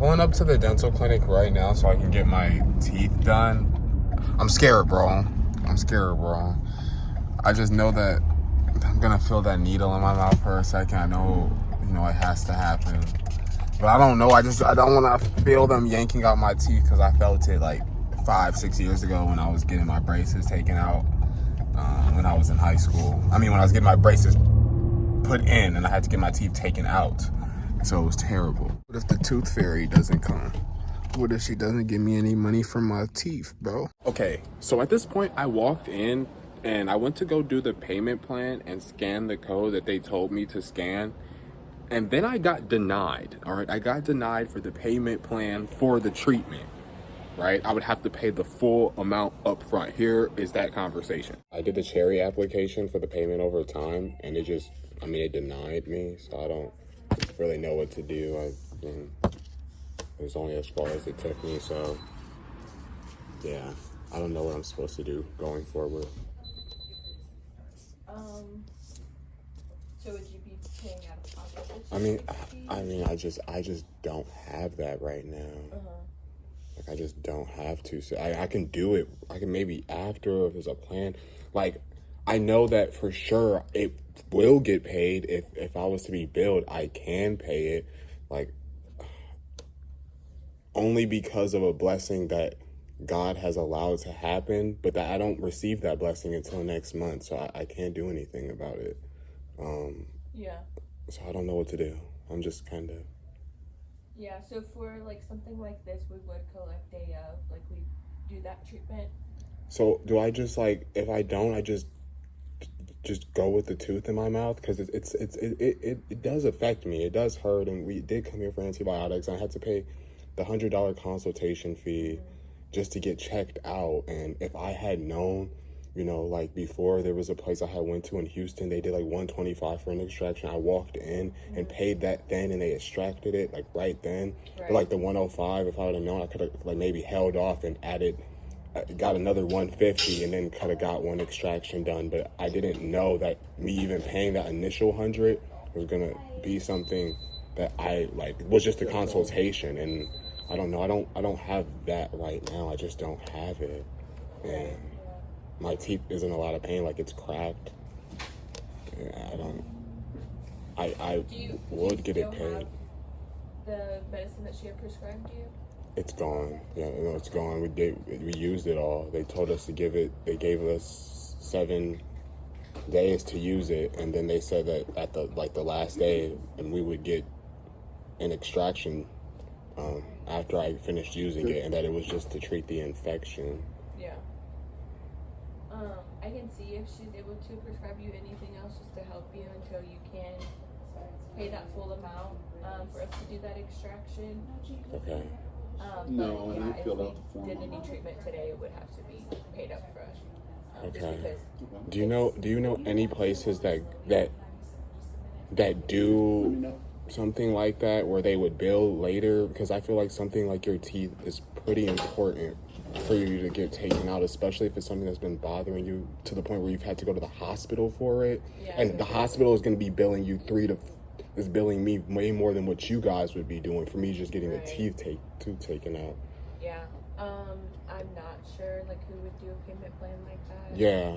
Pulling up to the dental clinic right now so I can get my teeth done. I'm scared, bro. I just know that I'm gonna feel that needle in my mouth for a second. I know, it has to happen. But I don't know. I don't want to feel them yanking out my teeth because I felt it like 5-6 years ago when I was getting my braces taken out when I was in high school. When I was getting my braces put in and I had to get my teeth taken out. So it was terrible. What if the tooth fairy doesn't come? What if she doesn't give me any money for my teeth, bro? Okay, so at this point, I walked in and I went to go do the payment plan and scan the code that they told me to scan. And then I got denied, all right? I got denied for the payment plan for the treatment, right? I would have to pay the full amount up front. Here is that conversation. I did the Cherry application for the payment over time, and it denied me, so I don't really know what to do. It was only as far as it took me, so yeah, I don't know what I'm supposed to do going forward. So would you be paying out of pocket? I just don't have that right now. Like, I just don't have to. So I can do it. I can maybe after if there's a plan. Like, I know that for sure it will get paid. If I was to be billed, I can pay it. Like, only because of a blessing that God has allowed to happen, but that I don't receive that blessing until next month. So I can't do anything about it. So I don't know what to do. I'm just kind of... Yeah, so for, like, something like this, we would collect we do that treatment. So do I just, like, if I don't, I just go with the tooth in my mouth? Because it does affect me. It does hurt, and we did come here for antibiotics. I had to pay the $100 consultation fee just to get checked out. And if I had known... like before, there was a place I had went to in Houston. They did like $125 for an extraction. I walked in and paid that then, and they extracted it like right then. Right. But like the $105, if I would have known, I could have like maybe held off and got another $150, and then could have got one extraction done. But I didn't know that me even paying that initial $100 was gonna be something that was just a consultation. And I don't know. I don't have that right now. I just don't have it. And my teeth is in a lot of pain, like it's cracked. I would get it paid. The medicine that she had prescribed you? It's gone. Yeah, no, it's gone. We used it all. They told us to give it. They gave us 7 days to use it, and then they said that at the last day, and we would get an extraction after I finished using it, and that it was just to treat the infection. Yeah. I can see if she's able to prescribe you anything else just to help you until you can pay that full amount for us to do that extraction. Okay. No, yeah, if we did any treatment today, it would have to be paid up front. Okay. Do you know any places that do something like that where they would bill later? Because I feel like something like your teeth is pretty important for you to get taken out, especially if it's something that's been bothering you to the point where you've had to go to the hospital for it. Yeah, and the hospital is going to be billing you is billing me way more than what you guys would be doing for me just getting the tooth taken out. Yeah. I'm not sure who would do a payment plan like that. Yeah.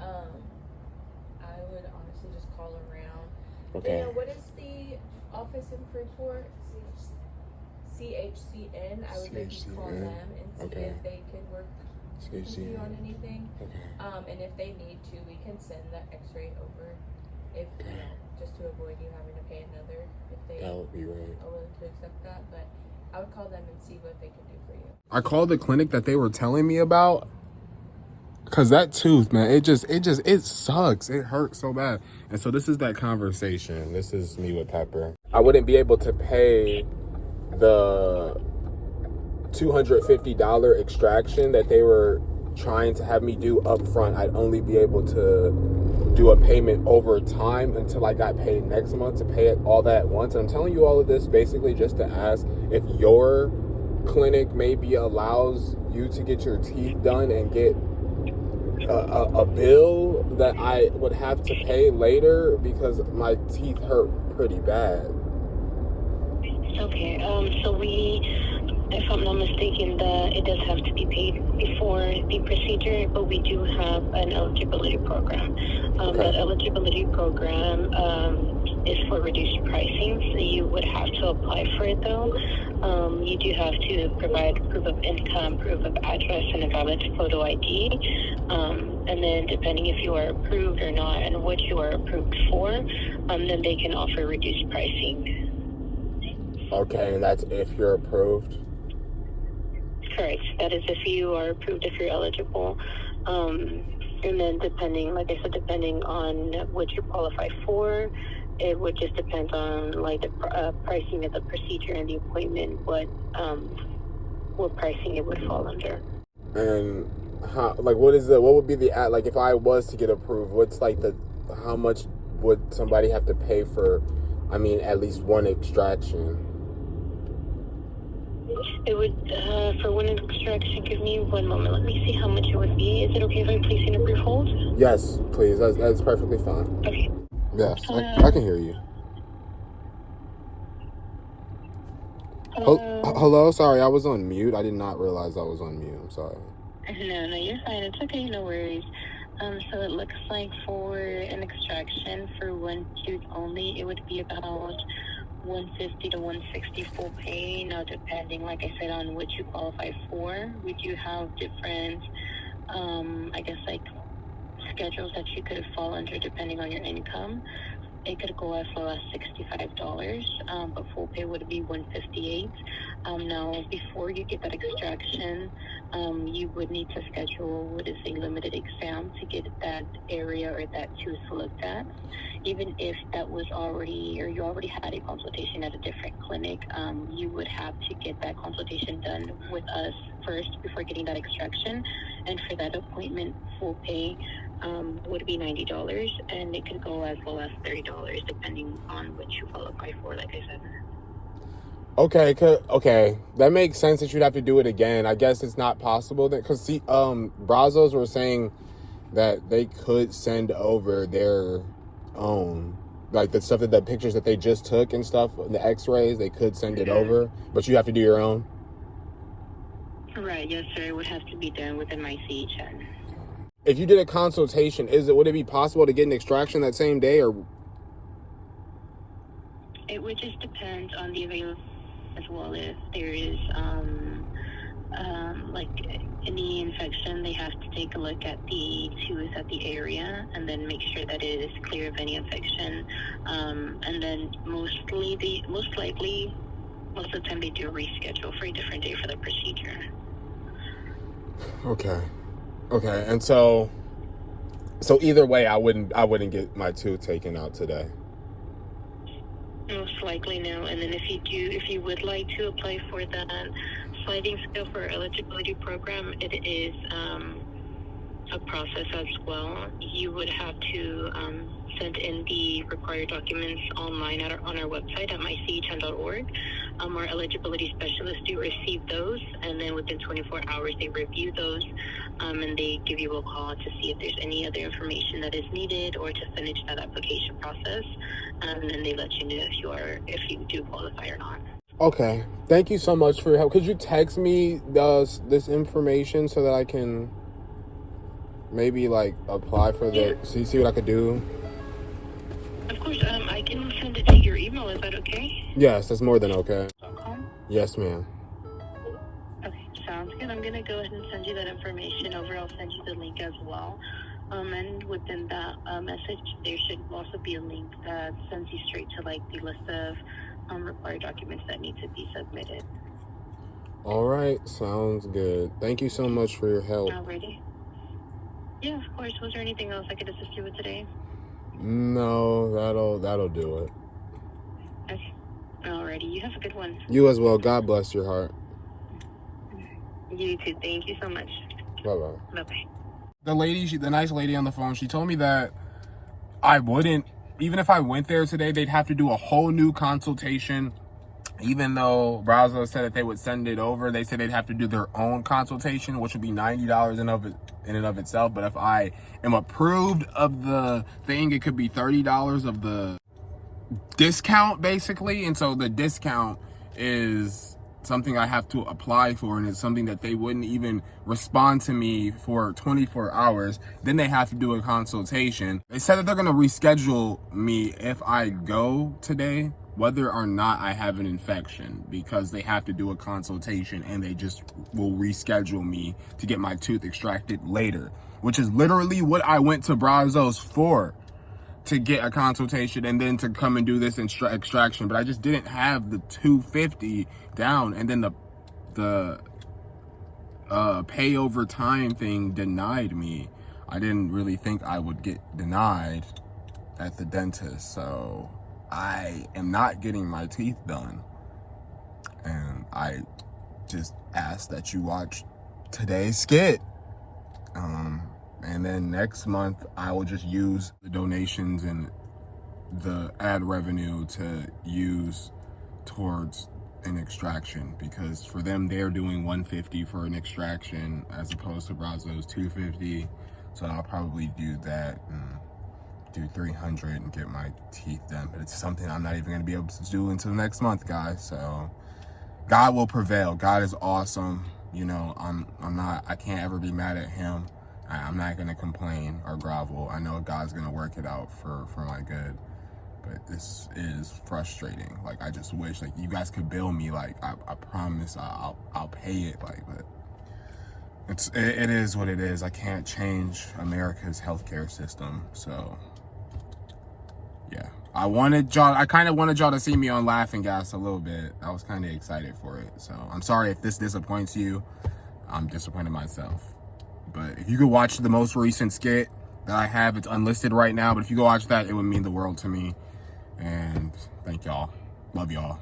I would honestly just call around. Okay. What is the office in Freeport? CHCN. I would maybe call them and see if they can work with you on anything. Okay. And if they need to, we can send that x-ray over if just to avoid you having to pay another if they that would be right. are willing to accept that. But I would call them and see what they can do for you. I called the clinic that they were telling me about because that tooth, man, it sucks. It hurts so bad. And so this is that conversation. This is me with Pepper. I wouldn't be able to pay the $250 extraction that they were trying to have me do up front. I'd only be able to do a payment over time until I got paid next month to pay it all that at once. And I'm telling you all of this basically just to ask if your clinic maybe allows you to get your teeth done and get a bill that I would have to pay later because my teeth hurt pretty bad. Okay, so we I'm not mistaken, that it does have to be paid before the procedure, but we do have an eligibility program. That eligibility program is for reduced pricing, so you would have to apply for it though. You do have to provide proof of income, proof of address, and a valid photo ID. And then depending if you are approved or not and what you are approved for, then they can offer reduced pricing. Okay, and that's if you're approved? Correct. That is if you are approved, if you're eligible. And then depending, like I said, depending on what you qualify for, it would just depend on like the pricing of the procedure and the appointment, what pricing it would fall under. And how, like, what would be the, like, if I was to get approved, what's like how much would somebody have to pay for, I mean, at least one extraction? It would, for one extraction, give me 1 moment. Let me see how much it would be. Is it okay if I place you in a brief hold? Yes, please. That's perfectly fine. Okay. Yes, I can hear you. Hello? Sorry, I was on mute. I did not realize I was on mute. I'm sorry. No, you're fine. It's okay. No worries. So it looks like for an extraction for one tooth only, it would be about $150 to $160 full pay. Now, depending, like I said, on what you qualify for, we do have different, I guess, like schedules that you could fall under depending on your income. It could go as low as $65, but full pay would be $158. Now, before you get that extraction, you would need to schedule what is a limited exam to get that area or that tooth looked at. Even if that was already, or you already had a consultation at a different clinic, you would have to get that consultation done with us first before getting that extraction. And for that appointment, full pay would be $90, and it could go as low as $30 depending on what you qualify for, like I said. Okay, that makes sense that you'd have to do it again. I guess it's not possible that, because Brazos were saying that they could send over their own, like the stuff, the pictures that they just took and stuff, the x-rays, they could send it over, but you have to do your own. Right, yes sir, it would have to be done within my CHN. If you did a consultation, would it be possible to get an extraction that same day, or? It would just depend on the availability, as well. If there is like any infection, they have to take a look at the tooth at the area and then make sure that it is clear of any infection. And then most of the time they do reschedule for a different day for the procedure. Okay, and so either way, I wouldn't get my tooth taken out today. Most likely no. And then if you would like to apply for that sliding scale for our eligibility program, it is a process as well. You would have to send in the required documents online on our website at mychn.org. Our eligibility specialists do receive those, and then within 24 hours they review those, and they give you a call to see if there's any other information that is needed or to finish that application process, and then they let you know if you do qualify or not. Okay, thank you so much for your help. Could you text me this information so that I can maybe like apply for see what I could do? Of course, I can send it to your email. Is that okay? Yes, that's more than okay. .com? Yes, ma'am. Okay, sounds good. I'm going to go ahead and send you that information over. I'll send you the link as well. And within that message, there should also be a link that sends you straight to like the list of required documents that need to be submitted. All right, sounds good. Thank you so much for your help. Alrighty. Yeah, of course. Was there anything else I could assist you with today? No, that'll do it. Okay. Alrighty. You have a good one. You as well. God bless your heart. You too. Thank you so much. Bye-bye. Bye-bye. The nice lady on the phone, she told me that I wouldn't, even if I went there today, they'd have to do a whole new consultation. Even though Brazos said that they would send it over, they said they'd have to do their own consultation, which would be $90 in and of itself. But if I am approved of the thing, it could be $30 of the discount, basically. And so the discount is something I have to apply for, and it's something that they wouldn't even respond to me for 24 hours. Then they have to do a consultation. They said that they're going to reschedule me if I go today, whether or not I have an infection, because they have to do a consultation, and they just will reschedule me to get my tooth extracted later, which is literally what I went to Brazos for, to get a consultation and then to come and do this extraction. But I just didn't have the $250 down, and then the pay over time thing denied me. I didn't really think I would get denied at the dentist, so I am not getting my teeth done. And I just ask that you watch today's skit. And then next month, I will just use the donations and the ad revenue to use towards an extraction, because for them, they're doing $150 for an extraction as opposed to Brazos $250. So I'll probably do that and do $300 and get my teeth done. But it's something I'm not even going to be able to do until next month, guys. So God will prevail. God is awesome. You know, I can't ever be mad at him. I'm not going to complain or grovel. I know God's going to work it out for my good. But this is frustrating. Like, I just wish, like, you guys could bill me. Like, I promise I'll pay it. Like, but it is what it is. I can't change America's healthcare system. So, yeah. I kind of wanted y'all to see me on Laughing Gas a little bit. I was kind of excited for it. So, I'm sorry if this disappoints you. I'm disappointed myself. But if you could watch the most recent skit that I have, it's unlisted right now. But if you go watch that, it would mean the world to me. And thank y'all. Love y'all.